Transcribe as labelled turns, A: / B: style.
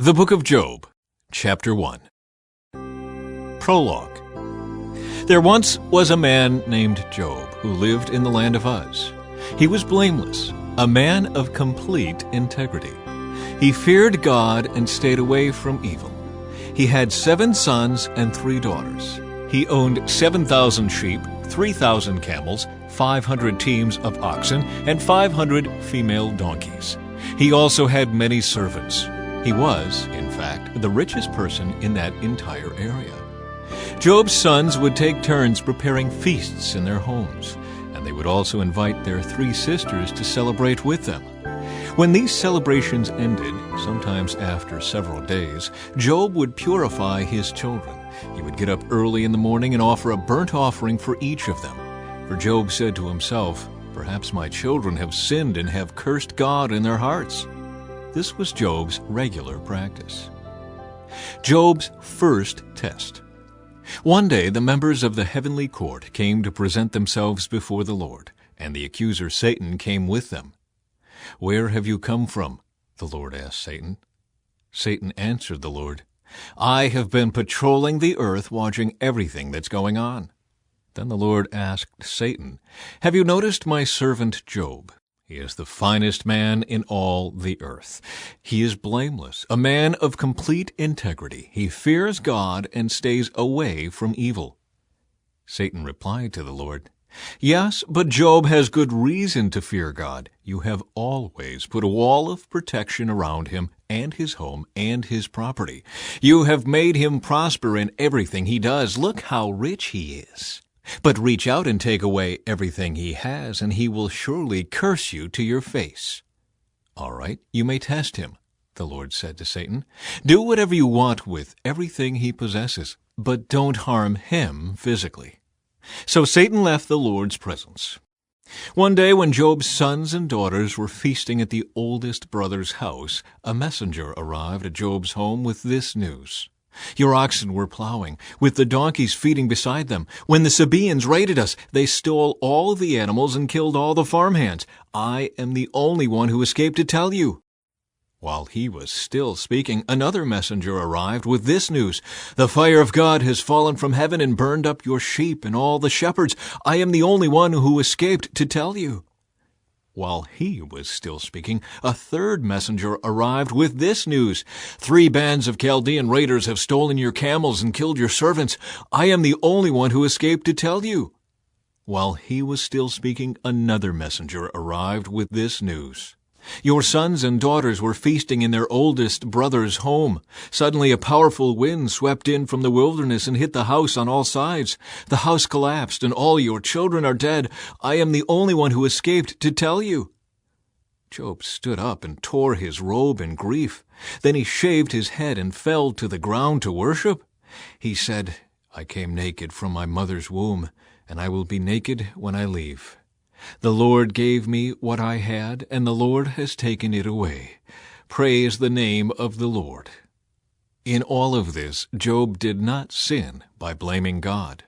A: The Book of Job, Chapter 1. Prologue. There once was a man named Job who lived in the land of Uz. He was blameless, a man of complete integrity. He feared God and stayed away from evil. He had 7 sons and 3 daughters. He owned 7,000 sheep, 3,000 camels, 500 teams of oxen, and 500 female donkeys. He also had many servants. He was, in fact, the richest person in that entire area. Job's sons would take turns preparing feasts in their homes, and they would also invite their 3 sisters to celebrate with them. When these celebrations ended, sometimes after several days, Job would purify his children. He would get up early in the morning and offer a burnt offering for each of them. For Job said to himself, "Perhaps my children have sinned and have cursed God in their hearts." This was Job's regular practice. Job's first test. One day the members of the heavenly court came to present themselves before the Lord, and the accuser Satan came with them. "Where have you come from?" the Lord asked Satan. Satan answered the Lord, "I have been patrolling the earth, watching everything that's going on." Then the Lord asked Satan, "Have you noticed my servant Job? He is the finest man in all the earth. He is blameless, a man of complete integrity. He fears God and stays away from evil." Satan replied to the Lord, "Yes, but Job has good reason to fear God. You have always put a wall of protection around him and his home and his property. You have made him prosper in everything he does. Look how rich he is. But reach out and take away everything he has, and he will surely curse you to your face." "All right, you may test him," the Lord said to Satan. "Do whatever you want with everything he possesses, but don't harm him physically." So Satan left the Lord's presence. One day when Job's sons and daughters were feasting at the oldest brother's house, a messenger arrived at Job's home with this news. "Your oxen were plowing, with the donkeys feeding beside them. When the Sabaeans raided us, they stole all the animals and killed all the farmhands. I am the only one who escaped to tell you." While he was still speaking, another messenger arrived with this news. "The fire of God has fallen from heaven and burned up your sheep and all the shepherds. I am the only one who escaped to tell you." While he was still speaking, a third messenger arrived with this news. "3 bands of Chaldean raiders have stolen your camels and killed your servants. I am the only one who escaped to tell you." While he was still speaking, another messenger arrived with this news. "Your sons and daughters were feasting in their oldest brother's home. Suddenly a powerful wind swept in from the wilderness and hit the house on all sides. The house collapsed and all your children are dead. I am the only one who escaped to tell you." Job stood up and tore his robe in grief. Then he shaved his head and fell to the ground to worship. He said, "I came naked from my mother's womb, and I will be naked when I leave. The Lord gave me what I had, and the Lord has taken it away. Praise the name of the Lord." In all of this, Job did not sin by blaming God.